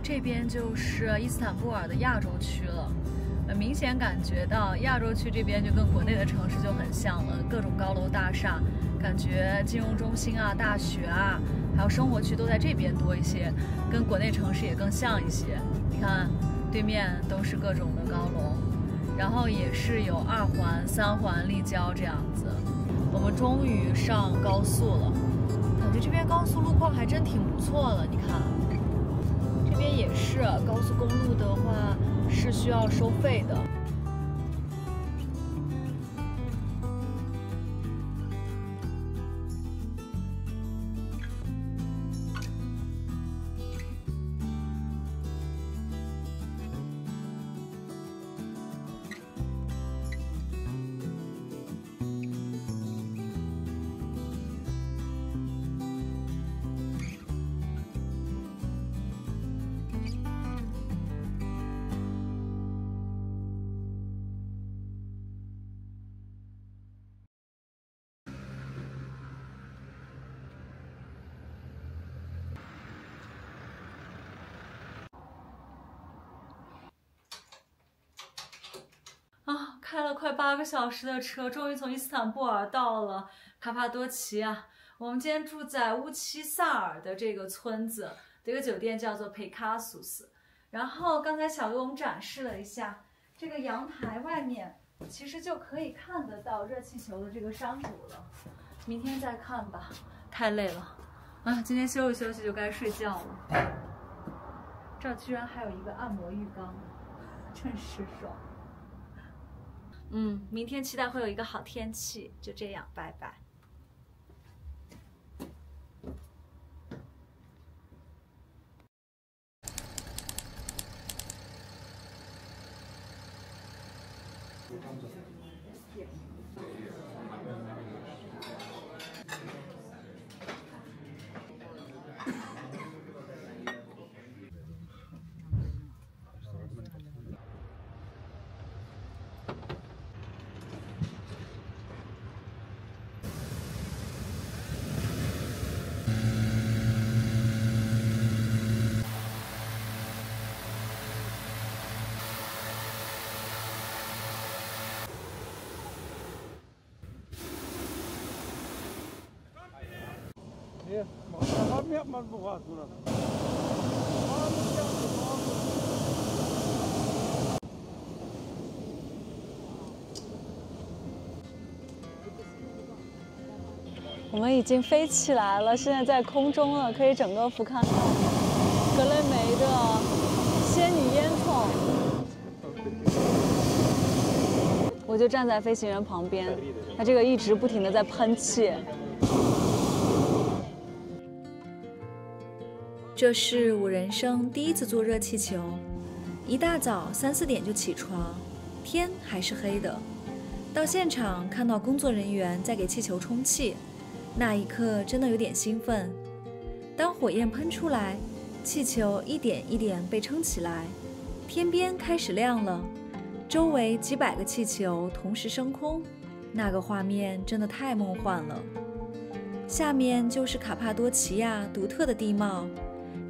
这边就是伊斯坦布尔的亚洲区了，明显感觉到亚洲区这边就跟国内的城市就很像了，各种高楼大厦，感觉金融中心啊、大学啊，还有生活区都在这边多一些，跟国内城市也更像一些。你看，对面都是各种的高楼，然后也是有2环、3环立交这样子。我们终于上高速了，感觉这边高速路况还真挺不错的，你看。这边也是高速公路的话是需要收费的。开了快8个小时的车，终于从伊斯坦布尔到了卡帕多奇亚。我们今天住在乌齐萨尔的这个村子的一个酒店，叫做佩卡苏斯。然后刚才小给我们展示了一下，这个阳台外面其实就可以看得到热气球的这个山谷了。明天再看吧，太累了啊！今天休息休息就该睡觉了。这儿居然还有一个按摩浴缸，真是爽。明天期待会有一个好天气，就这样，拜拜。我们已经飞起来了，现在在空中了，可以整个俯瞰格雷梅的仙女烟囱。我就站在飞行员旁边，它这个一直不停地在喷气。这是我人生第一次坐热气球，一大早3、4点就起床，天还是黑的。到现场看到工作人员在给气球充气，那一刻真的有点兴奋。当火焰喷出来，气球一点一点被撑起来，天边开始亮了，周围几百个气球同时升空，那个画面真的太梦幻了。下面就是卡帕多奇亚独特的地貌，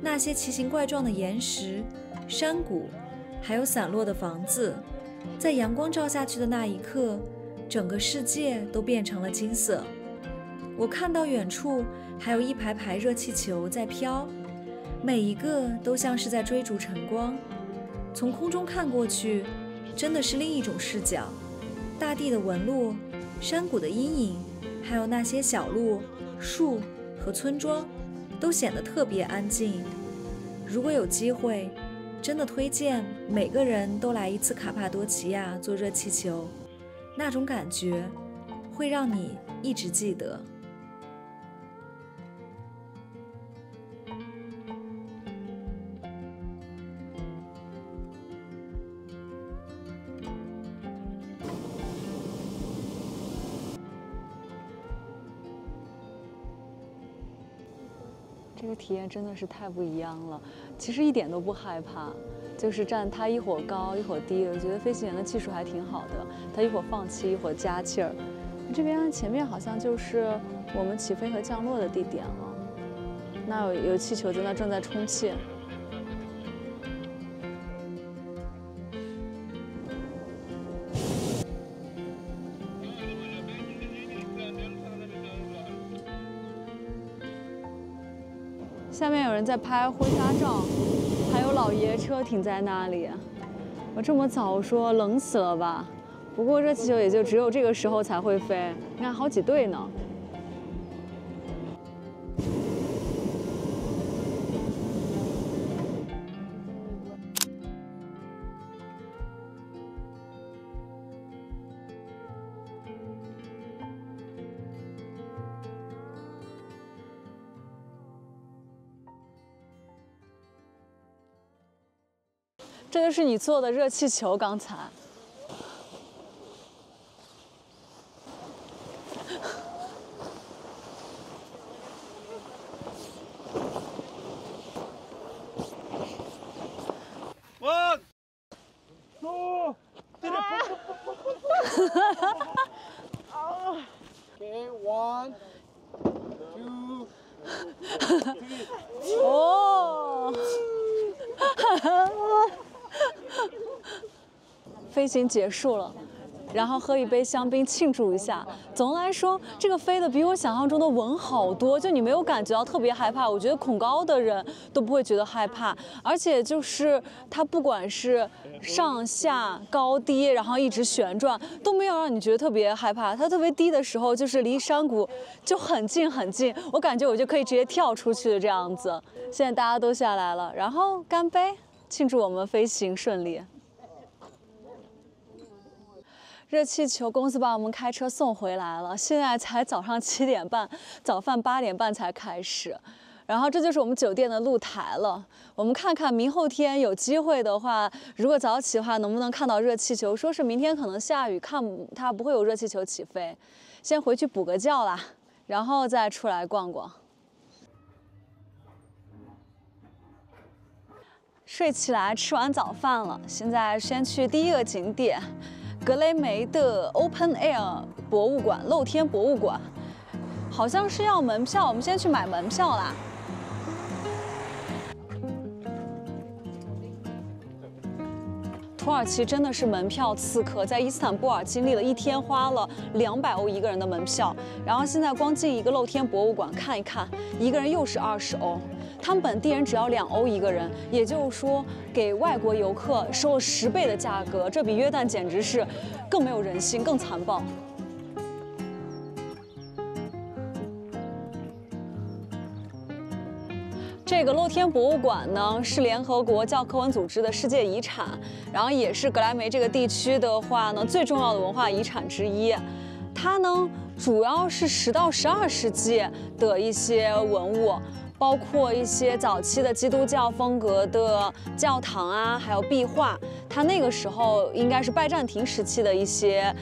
那些奇形怪状的岩石、山谷，还有散落的房子，在阳光照下去的那一刻，整个世界都变成了金色。我看到远处还有一排排热气球在飘，每一个都像是在追逐晨光。从空中看过去，真的是另一种视角，大地的纹路、山谷的阴影，还有那些小路树和村庄都显得特别安静。如果有机会，真的推荐每个人都来一次卡帕多奇亚坐热气球，那种感觉会让你一直记得。这个体验真的是太不一样了，其实一点都不害怕，就是站它一会儿高一会儿低，我觉得飞行员的技术还挺好的，它一会儿放气一会儿加气儿。这边前面好像就是我们起飞和降落的地点了，那有气球在那正在充气。下面有人在拍婚纱照，还有老爷车停在那里。我这么早说冷死了吧？不过热气球也就只有这个时候才会飞，你看好几对呢。这就是你做的热气球，刚才。One, two, three. Okay, 1, 2, 3. 哦。飞行结束了，然后喝一杯香槟庆祝一下。总的来说，这个飞的比我想象中的稳好多，就你没有感觉到特别害怕。我觉得恐高的人都不会觉得害怕，而且就是它不管是上下高低，然后一直旋转，都没有让你觉得特别害怕。它特别低的时候，就是离山谷就很近很近，我感觉我就可以直接跳出去的这样子。现在大家都下来了，然后干杯，庆祝我们飞行顺利。热气球公司把我们开车送回来了，现在才早上7点半，早饭8点半才开始。然后这就是我们酒店的露台了。我们看看明后天有机会的话，如果早起的话，能不能看到热气球？说是明天可能下雨，看它不会有热气球起飞。先回去补个觉啦，然后再出来逛逛。睡起来，吃完早饭了，现在先去第一个景点。格雷梅的 Open Air 博物馆，露天博物馆，好像是要门票，我们先去买门票啦。土耳其真的是门票刺客，在伊斯坦布尔经历了1天，花了200欧一个人的门票，然后现在光进一个露天博物馆看一看，一个人又是20欧。他们本地人只要2欧一个人，也就是说给外国游客收了10倍的价格，这比约旦简直是更没有人性，更残暴。这个露天博物馆呢，是联合国教科文组织的世界遗产，然后也是格莱梅这个地区的话呢最重要的文化遗产之一。它呢主要是10到12世纪的一些文物。包括一些早期的基督教风格的教堂啊，还有壁画。它那个时候应该是拜占庭时期的一些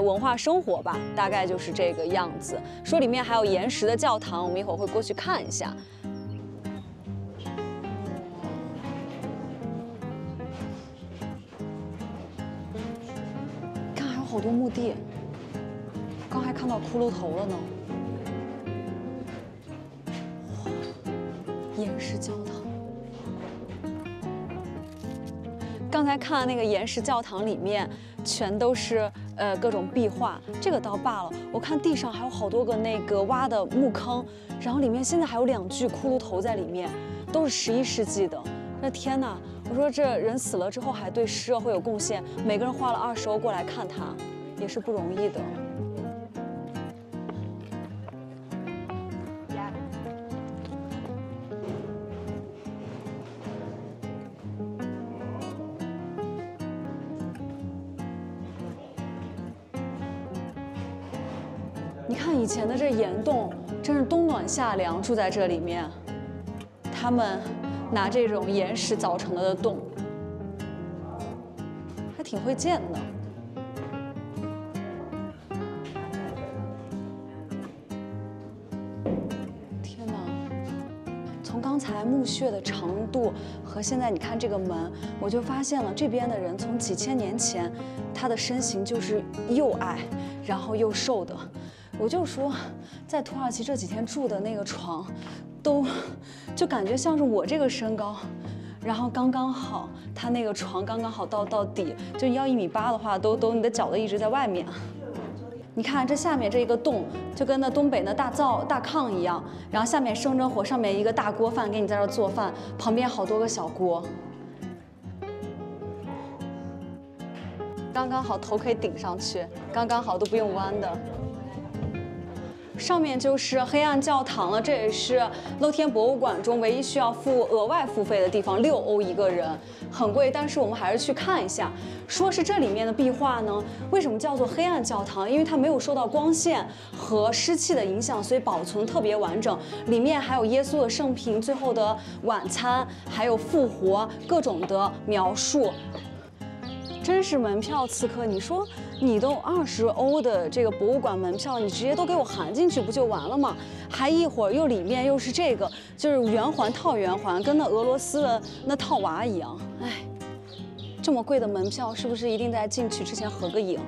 文化生活吧，大概就是这个样子。说里面还有岩石的教堂，我们一会儿会过去看一下。看，还有好多墓地，刚还看到骷髅头了呢。岩石教堂，刚才看那个岩石教堂里面全都是各种壁画，这个倒罢了，我看地上还有好多个那个挖的墓坑，然后里面现在还有2具骷髅头在里面，都是11世纪的。那天哪！我说这人死了之后还对社会有贡献，每个人花了20欧过来看他，也是不容易的。看以前的这岩洞，真是冬暖夏凉，住在这里面。他们拿这种岩石凿成了的洞，还挺会建的。天哪！从刚才墓穴的长度和现在你看这个门，我就发现了这边的人从几千年前，他的身形就是又矮，然后又瘦的。我就说，在土耳其这几天住的那个床，就感觉像是我这个身高，然后刚刚好，他那个床刚刚好到底，就要1.8米的话，都你的脚都一直在外面。你看这下面这一个洞，就跟那东北那大炕一样，然后下面生着火，上面一个大锅饭给你在这儿做饭，旁边好多个小锅，刚刚好头可以顶上去，刚刚好都不用弯的。上面就是黑暗教堂了，这也是露天博物馆中唯一需要额外付费的地方，6欧一个人，很贵，但是我们还是去看一下。说是这里面的壁画呢，为什么叫做黑暗教堂？因为它没有受到光线和湿气的影响，所以保存特别完整。里面还有耶稣的生平、最后的晚餐，还有复活各种的描述。真是门票刺客！你说你都20欧的这个博物馆门票，你直接都给我含进去不就完了吗？还一会儿又里面又是这个，就是圆环套圆环，跟那俄罗斯的那套娃一样。哎，这么贵的门票，是不是一定在进去之前合个影？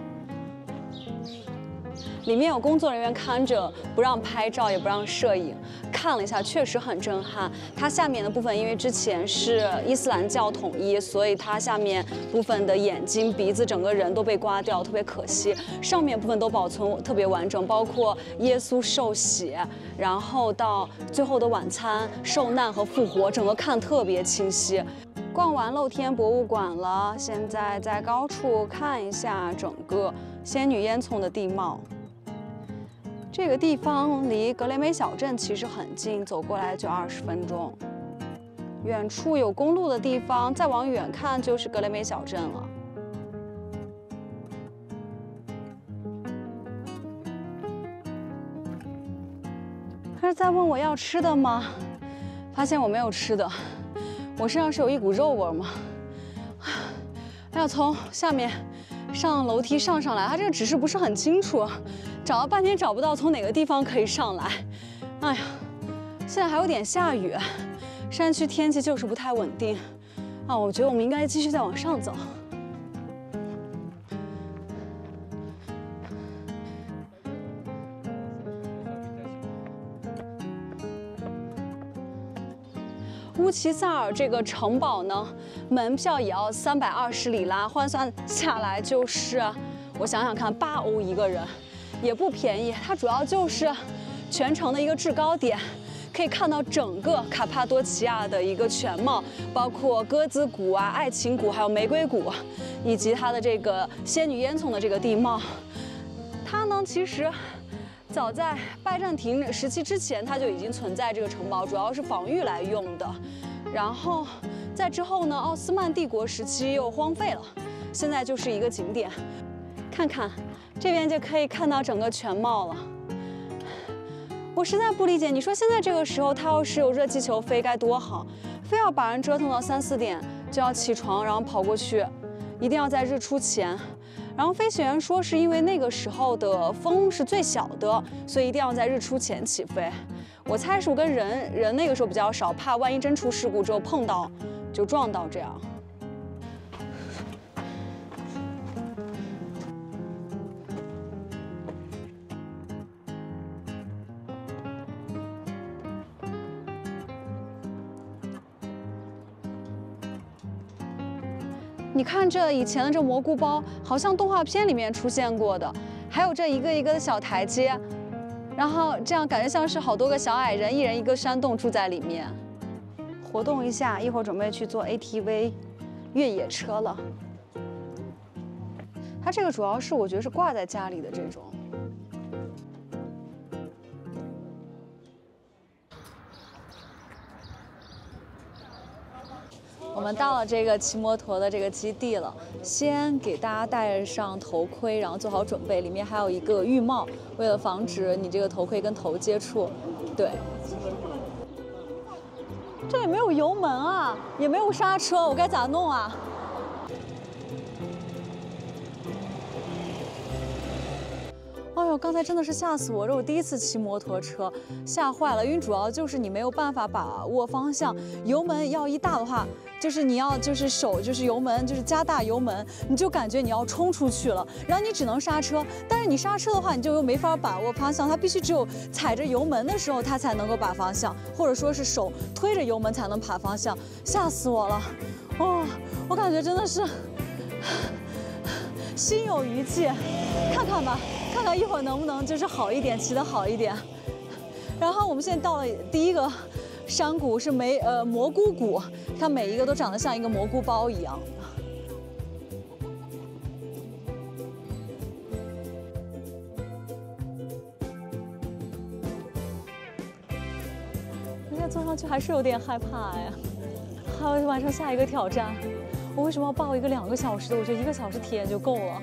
里面有工作人员看着，不让拍照，也不让摄影。看了一下，确实很震撼。它下面的部分，因为之前是伊斯兰教统一，所以它下面部分的眼睛、鼻子、整个人都被刮掉，特别可惜。上面部分都保存特别完整，包括耶稣受洗，然后到最后的晚餐、受难和复活，整个看特别清晰。逛完露天博物馆了，现在在高处看一下整个仙女烟囱的地貌。这个地方离格雷梅小镇其实很近，走过来就20分钟。远处有公路的地方，再往远看就是格雷梅小镇了。他是在问我要吃的吗？发现我没有吃的，我身上是有一股肉味吗？要从下面上楼梯上来，它这个指示不是很清楚。找了半天找不到从哪个地方可以上来，哎呀，现在还有点下雨，山区天气就是不太稳定，啊，我觉得我们应该继续再往上走。乌齐萨尔这个城堡呢，门票也要320里拉，换算下来就是，我想想看，8欧一个人。也不便宜，它主要就是全城的一个制高点，可以看到整个卡帕多奇亚的一个全貌，包括鸽子谷啊、爱琴谷，还有玫瑰谷，以及它的这个仙女烟囱的这个地貌。它呢，其实早在拜占庭时期之前，它就已经存在这个城堡，主要是防御来用的。然后在之后呢，奥斯曼帝国时期又荒废了，现在就是一个景点。看看。这边就可以看到整个全貌了。我实在不理解，你说现在这个时候，它要是有热气球飞该多好，非要把人折腾到3、4点就要起床，然后跑过去，一定要在日出前。然后飞行员说是因为那个时候的风是最小的，所以一定要在日出前起飞。我猜是跟人那个时候比较少，怕万一真出事故之后碰到就撞到这样。你看这以前的这蘑菇包，好像动画片里面出现过的，还有这一个一个的小台阶，然后这样感觉像是好多个小矮人，一人一个山洞住在里面。活动一下，一会儿准备去坐 ATV 越野车了。它这个主要是我觉得是挂在家里的这种。我们到了这个骑摩托的这个基地了，先给大家戴上头盔，然后做好准备。里面还有一个浴帽，为了防止你这个头盔跟头接触。对，这也没有油门啊，也没有刹车，我该咋弄啊？哎呦，刚才真的是吓死我！这我第一次骑摩托车，吓坏了。因为主要就是你没有办法把握方向，油门要一大的话，就是你要就是手就是油门就是加大油门，你就感觉你要冲出去了，然后你只能刹车。但是你刹车的话，你就又没法把握方向，它必须只有踩着油门的时候，它才能够把方向，或者说是手推着油门才能把方向。吓死我了！哦，我感觉真的是心有余悸，看看吧。看看一会儿能不能就是好一点，骑得好一点。然后我们现在到了第一个山谷，是蘑菇谷，看每一个都长得像一个蘑菇包一样。现在坐上去还是有点害怕呀。还有晚上下一个挑战，我为什么要报一个2个小时的？我觉得1个小时体验就够了。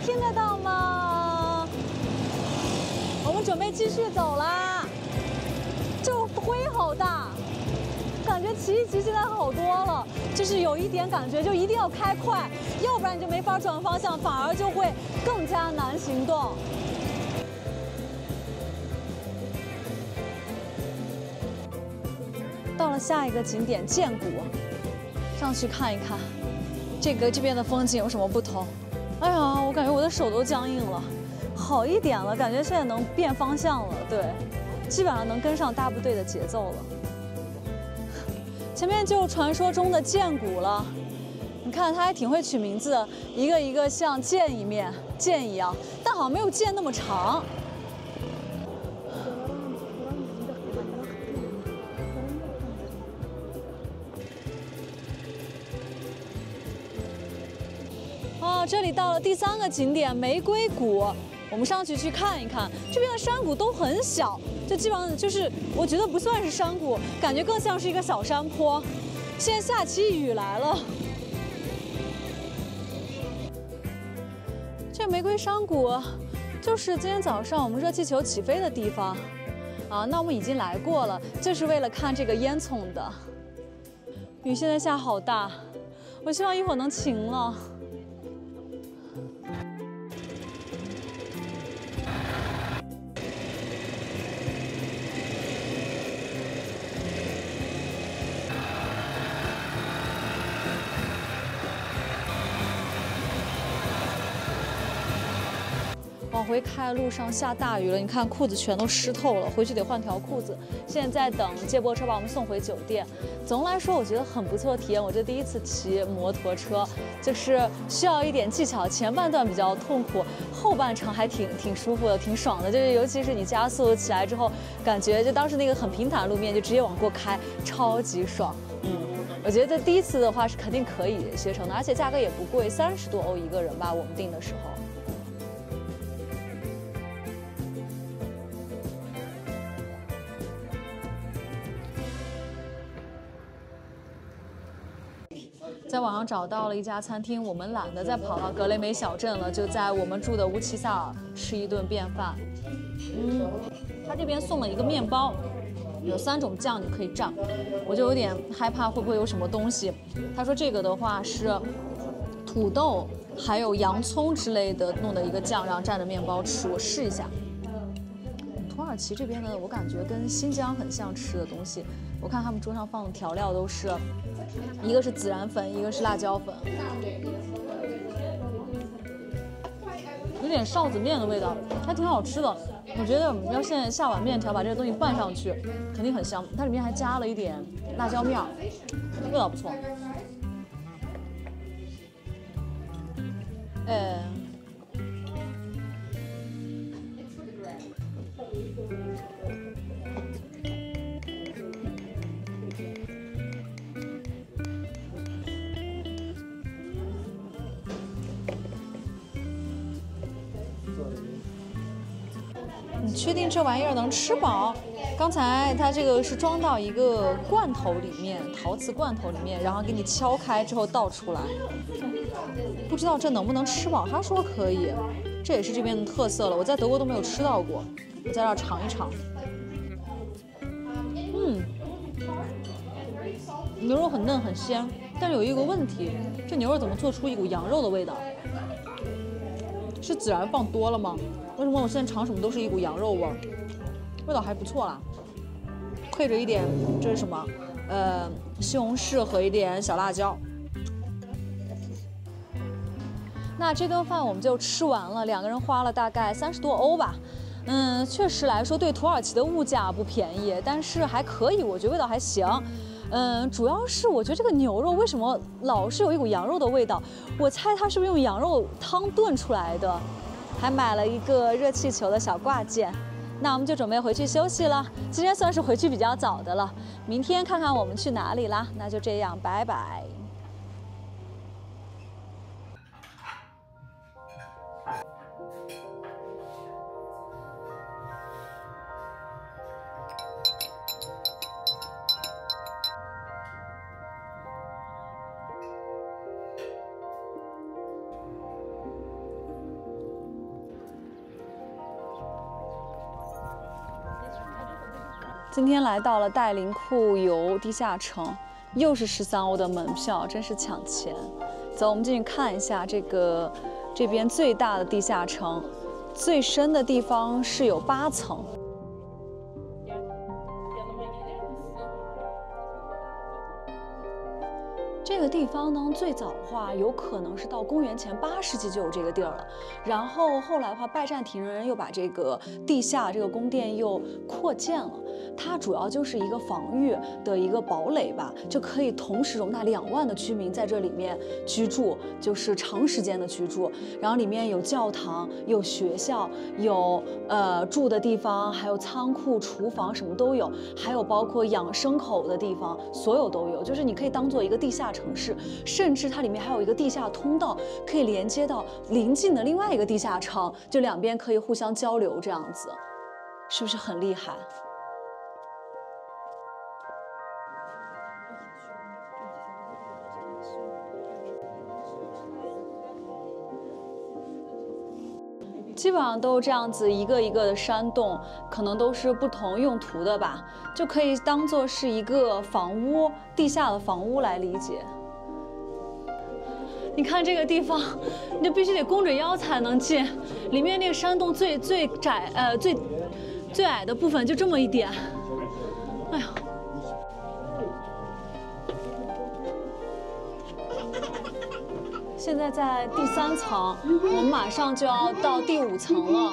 听得到吗？我们准备继续走啦。这灰好大，感觉骑一骑现在好多了。就是有一点感觉，就一定要开快，要不然你就没法转方向，反而就会更加难行动。到了下一个景点剑谷，上去看一看，这边的风景有什么不同？哎呀，我感觉我的手都僵硬了，好一点了，感觉现在能变方向了，对，基本上能跟上大部队的节奏了。前面就传说中的剑谷了，你看它还挺会取名字的，一个一个像剑一样，但好像没有剑那么长。哦，这里到了第3个景点玫瑰谷，我们上去看一看。这边的山谷都很小，就基本上就是我觉得不算是山谷，感觉更像是一个小山坡。现在下起雨来了。这玫瑰山谷就是今天早上我们热气球起飞的地方啊。那我们已经来过了，就是为了看这个烟囱的。雨现在下好大，我希望一会儿能晴了。往回开的路上下大雨了，你看裤子全都湿透了，回去得换条裤子。现在在等接驳车把我们送回酒店。总的来说，我觉得很不错的体验。我这第一次骑摩托车，就是需要一点技巧，前半段比较痛苦，后半程还挺舒服的，挺爽的。就是尤其是你加速起来之后，感觉就当时那个很平坦路面就直接往过开，超级爽。我觉得第一次的话是肯定可以学成的，而且价格也不贵，30多欧一个人吧，我们订的时候。在网上找到了一家餐厅，我们懒得再跑到格雷梅小镇了，就在我们住的乌齐萨尔吃一顿便饭。他这边送了一个面包，有3种酱你可以蘸，我就有点害怕会不会有什么东西。他说这个的话是土豆还有洋葱之类的弄的一个酱，然后蘸着面包吃，我试一下。土耳其这边呢，我感觉跟新疆很像吃的东西。我看他们桌上放的调料都是，一个是孜然粉，一个是辣椒粉，有点臊子面的味道，还挺好吃的。我觉得要现在下碗面条把这个东西拌上去，肯定很香。它里面还加了一点辣椒面，味道不错。确定这玩意儿能吃饱？刚才它这个是装到一个罐头里面，陶瓷罐头里面，然后给你敲开之后倒出来。不知道这能不能吃饱？他说可以，这也是这边的特色了。我在德国都没有吃到过，我在这儿尝一尝。牛肉很嫩很鲜，但是有一个问题，这牛肉怎么做出一股羊肉的味道？是孜然放多了吗？为什么我现在尝什么都是一股羊肉味儿？味道还不错啦，配着一点这是什么？西红柿和一点小辣椒。那这顿饭我们就吃完了，2个人花了大概30多欧吧。确实来说对土耳其的物价不便宜，但是还可以，我觉得味道还行。主要是我觉得这个牛肉为什么老是有一股羊肉的味道？我猜它是不是用羊肉汤炖出来的？还买了一个热气球的小挂件。那我们就准备回去休息了。今天算是回去比较早的了，明天看看我们去哪里啦。那就这样，拜拜。今天来到了戴林库尤地下城，又是13欧的门票，真是抢钱。走，我们进去看一下这边最大的地下城，最深的地方是有8层。这个地方呢，最早的话有可能是到公元前8世纪就有这个地儿了，然后后来的话，拜占庭人又把这个地下这个宫殿又扩建了。它主要就是一个防御的一个堡垒吧，就可以同时容纳2万的居民在这里面居住，就是长时间的居住。然后里面有教堂、有学校、有住的地方，还有仓库、厨房，什么都有，还有包括养牲口的地方，所有都有。就是你可以当做一个地下城市，甚至它里面还有一个地下通道，可以连接到邻近的另外一个地下城，就两边可以互相交流，这样子，是不是很厉害？基本上都这样子，一个一个的山洞，可能都是不同用途的吧，就可以当做是一个房屋，地下的房屋来理解。你看这个地方，你就必须得弓着腰才能进，里面那个山洞最窄，最矮的部分就这么一点，哎呀。现在在第3层，我们马上就要到第5层了。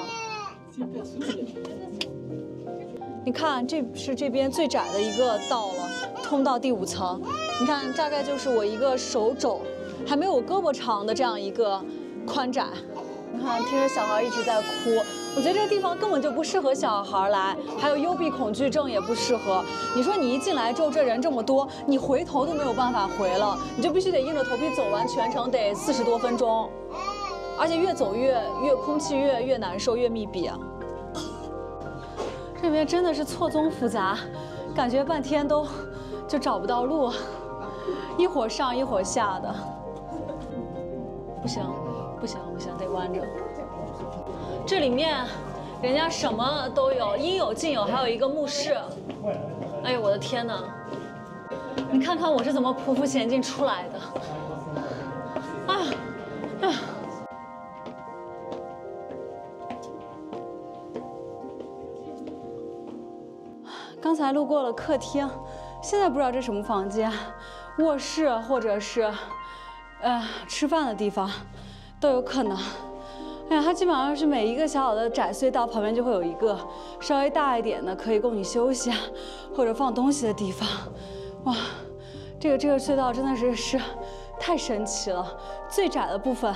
你看，这是这边最窄的一个道了，通到第5层。你看，大概就是我一个手肘，还没有我胳膊长的这样一个宽窄。你看，听着小孩一直在哭，我觉得这个地方根本就不适合小孩来，还有幽闭恐惧症也不适合。你说你一进来之后，这人这么多，你回头都没有办法回了，你就必须得硬着头皮走完全程，得40多分钟，而且越走越空气越难受，越密闭啊。这边真的是错综复杂，感觉半天就找不到路，一会儿上一会儿下的，不行，得弯着。这里面人家什么都有，应有尽有，还有一个墓室。哎呦，我的天哪！你看看我是怎么匍匐前进出来的。哎呀，哎呀！刚才路过了客厅，现在不知道这什么房间，卧室或者是吃饭的地方都有可能。哎呀，它基本上是每一个小小的窄隧道旁边就会有一个稍微大一点的可以供你休息或者放东西的地方。哇，这个隧道真的是太神奇了。最窄的部分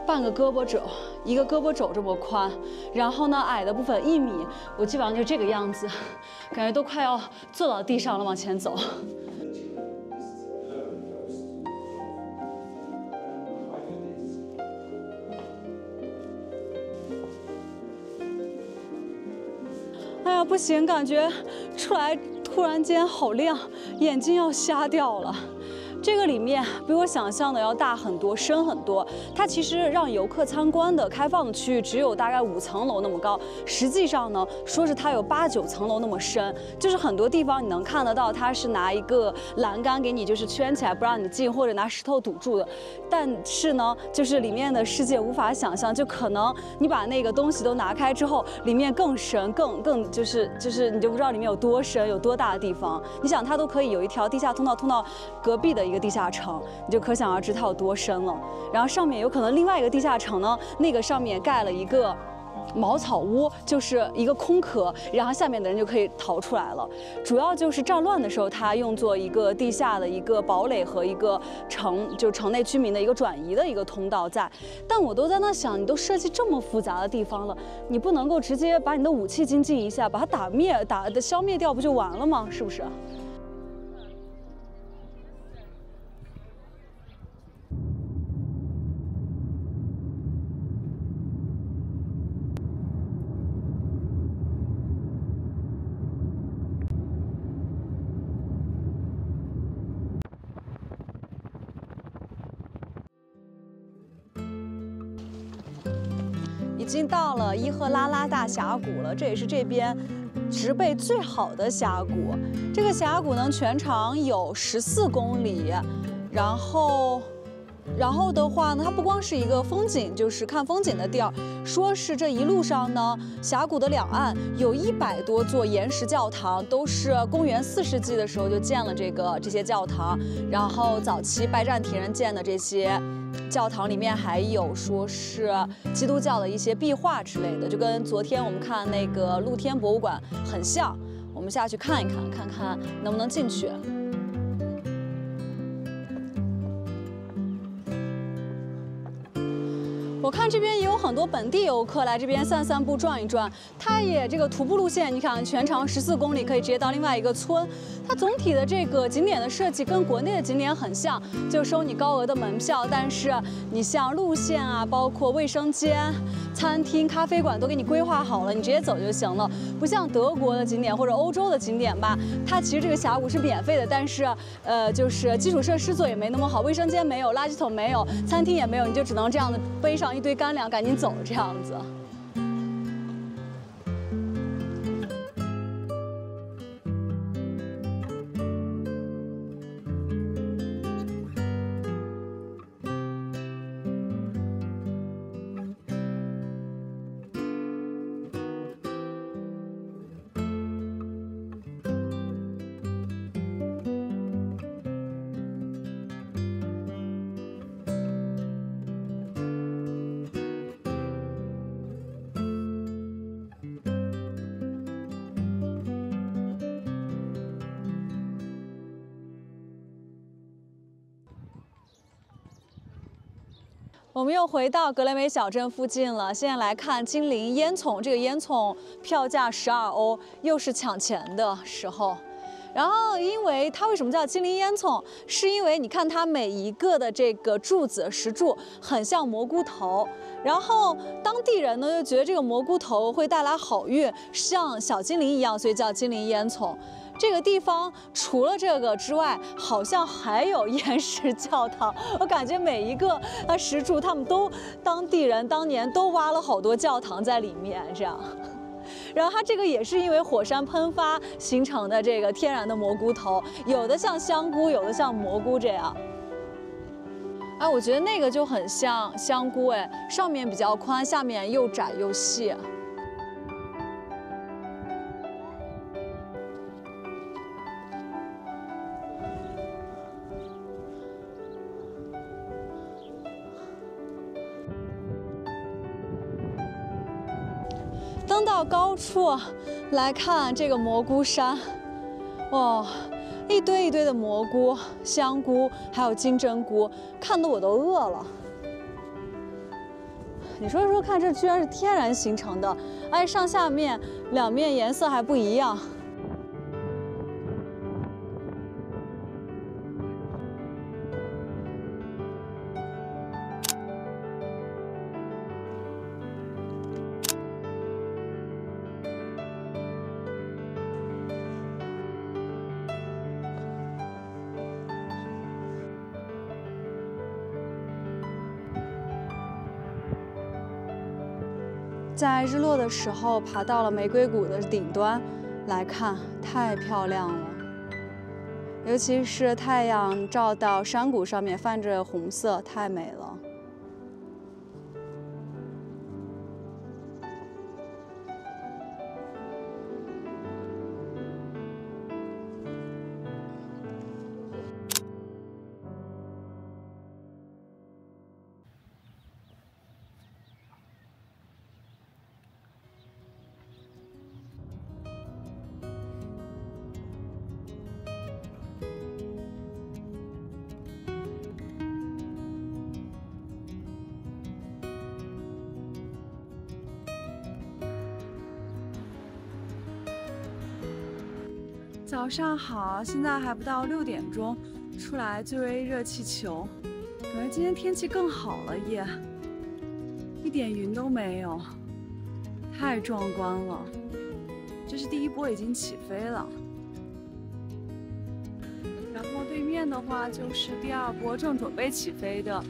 半个胳膊肘，一个胳膊肘这么宽，然后呢矮的部分1米，我基本上就这个样子，感觉都快要坐到地上了，往前走。不行，感觉出来突然间好亮，眼睛要瞎掉了。这个里面比我想象的要大很多，深很多。它其实让游客参观的开放的区域只有大概5层楼那么高，实际上呢，说是它有8、9层楼那么深。就是很多地方你能看得到，它是拿一个栏杆给你就是圈起来不让你进，或者拿石头堵住的。但是呢，就是里面的世界无法想象，就可能你把那个东西都拿开之后，里面更深，更就是你就不知道里面有多深，有多大的地方。你想，它都可以有一条地下通道通到隔壁的一个地下城，你就可想而知它有多深了。然后上面有可能另外一个地下城呢，那个上面盖了一个茅草屋，就是一个空壳，然后下面的人就可以逃出来了。主要就是战乱的时候，它用作一个地下的一个堡垒和一个城内居民的一个转移的一个通道在。但我都在那想，你都设计这么复杂的地方了，你不能够直接把你的武器精进一下，把它消灭掉不就完了吗？是不是？已经到了伊赫拉拉大峡谷了，这也是这边植被最好的峡谷。这个峡谷呢，全长有14公里，然后的话呢，它不光是一个风景，就是看风景的地儿。说是这一路上呢，峡谷的两岸有100多座岩石教堂，都是公元4世纪的时候就建了这些教堂。然后早期拜占庭人建的这些教堂里面还有说是基督教的一些壁画之类的，就跟昨天我们看那个露天博物馆很像。我们下去看一看，看看能不能进去。我看这边也有很多本地游客来这边散步转一转，它也这个徒步路线，你看全长14公里，可以直接到另外一个村。它总体的这个景点的设计跟国内的景点很像，就收你高额的门票，但是你像路线啊，包括卫生间、餐厅、咖啡馆都给你规划好了，你直接走就行了。不像德国的景点或者欧洲的景点吧，它其实这个峡谷是免费的，但是就是基础设施做也没那么好，卫生间没有，垃圾桶没有，餐厅也没有，你就只能这样的背上一堆干粮赶紧走这样子。我们又回到格雷梅小镇附近了，现在来看精灵烟囱。这个烟囱票价12欧，又是抢钱的时候。然后，因为它为什么叫精灵烟囱，是因为你看它每一个的这个柱子石柱很像蘑菇头，然后当地人呢就觉得这个蘑菇头会带来好运，像小精灵一样，所以叫精灵烟囱。这个地方除了这个之外，好像还有岩石教堂。我感觉每一个石柱，他们都当地人当年都挖了好多教堂在里面，这样。然后它这个也是因为火山喷发形成的这个天然的蘑菇头，有的像香菇，有的像蘑菇这样。哎，我觉得那个就很像香菇，哎，上面比较宽，下面又窄又细。登到高处来看这个蘑菇山，哇，一堆一堆的蘑菇、香菇，还有金针菇，看得我都饿了。你说看，这居然是天然形成的，而且上下面两面颜色还不一样。在日落的时候爬到了玫瑰谷的顶端来看，太漂亮了。尤其是太阳照到山谷上面，泛着红色，太美了。早上好，现在还不到6点钟，出来最微热气球，感觉今天天气更好了耶，一点云都没有，太壮观了。这是第一波已经起飞了，然后对面的话就是第2波正准备起飞的。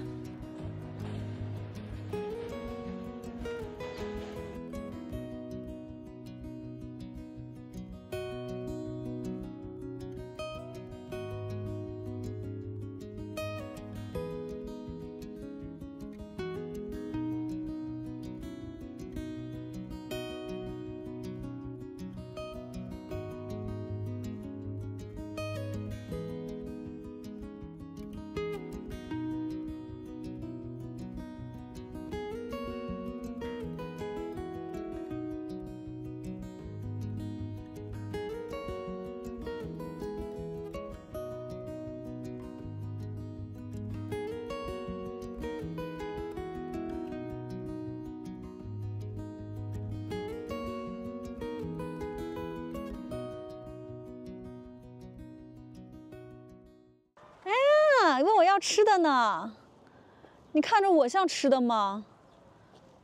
问我要吃的呢，你看着我像吃的吗？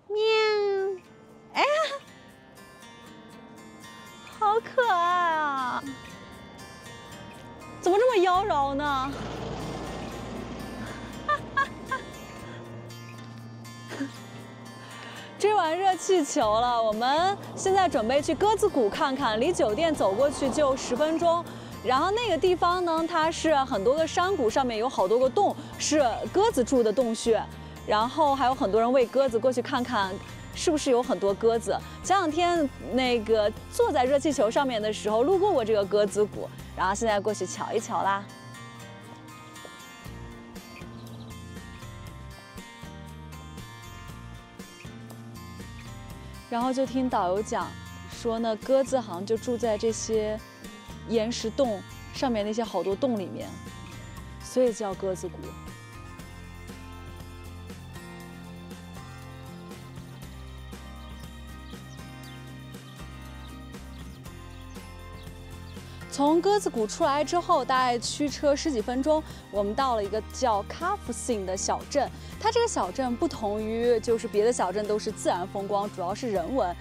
喵！哎呀，好可爱啊！怎么这么妖娆呢？追完热气球了，我们现在准备去鸽子谷看看，离酒店走过去就10分钟。然后那个地方呢，它是很多个山谷，上面有好多个洞，是鸽子住的洞穴。然后还有很多人喂鸽子，过去看看是不是有很多鸽子。前2天那个坐在热气球上面的时候，路过过这个鸽子谷，然后现在过去瞧一瞧啦。然后就听导游讲说呢，鸽子好像就住在这些岩石洞上面那些好多洞里面，所以叫鸽子谷。从鸽子谷出来之后，大概驱车10几分钟，我们到了一个叫 Kafusing 的小镇。它这个小镇不同于就是别的小镇都是自然风光，主要是人文。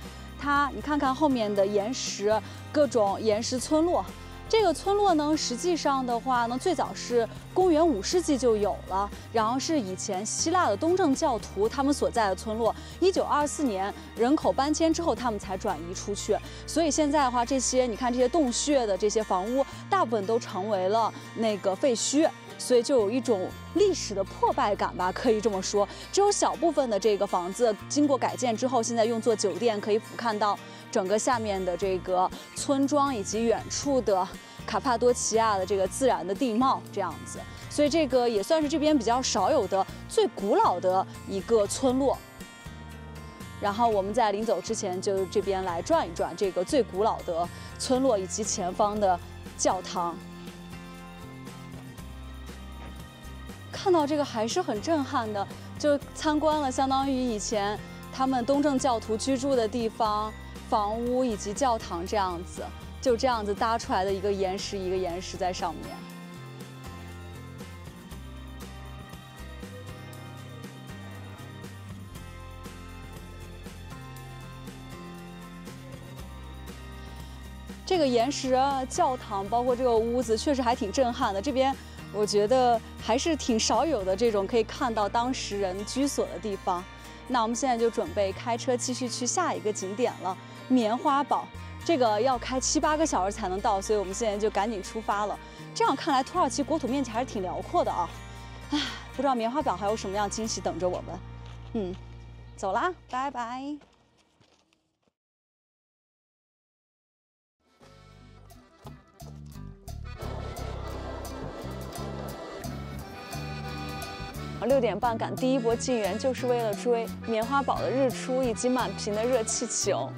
你看看后面的岩石，各种岩石村落。这个村落呢，实际上的话呢，最早是公元5世纪就有了，然后是以前希腊的东正教徒他们所在的村落。1924年人口搬迁之后，他们才转移出去。所以现在的话，这些你看这些洞穴的这些房屋，大部分都成为了那个废墟。所以就有一种历史的破败感吧，可以这么说。只有小部分的这个房子经过改建之后，现在用作酒店，可以俯瞰到整个下面的这个村庄以及远处的卡帕多奇亚的这个自然的地貌这样子。所以这个也算是这边比较少有的最古老的一个村落。然后我们在临走之前就这边来转一转这个最古老的村落以及前方的教堂。看到这个还是很震撼的，就参观了相当于以前他们东正教徒居住的地方、房屋以及教堂这样子，就这样子搭出来的一个岩石一个岩石在上面。这个岩石教堂，包括这个屋子，确实还挺震撼的。这边我觉得还是挺少有的这种可以看到当时人居所的地方。那我们现在就准备开车继续去下一个景点了——棉花堡。这个要开7、8个小时才能到，所以我们现在就赶紧出发了。这样看来，土耳其国土面积还是挺辽阔的啊！唉，不知道棉花堡还有什么样惊喜等着我们。走啦，拜拜。6点半赶第一波进园，就是为了追棉花堡的日出以及满屏的热气球。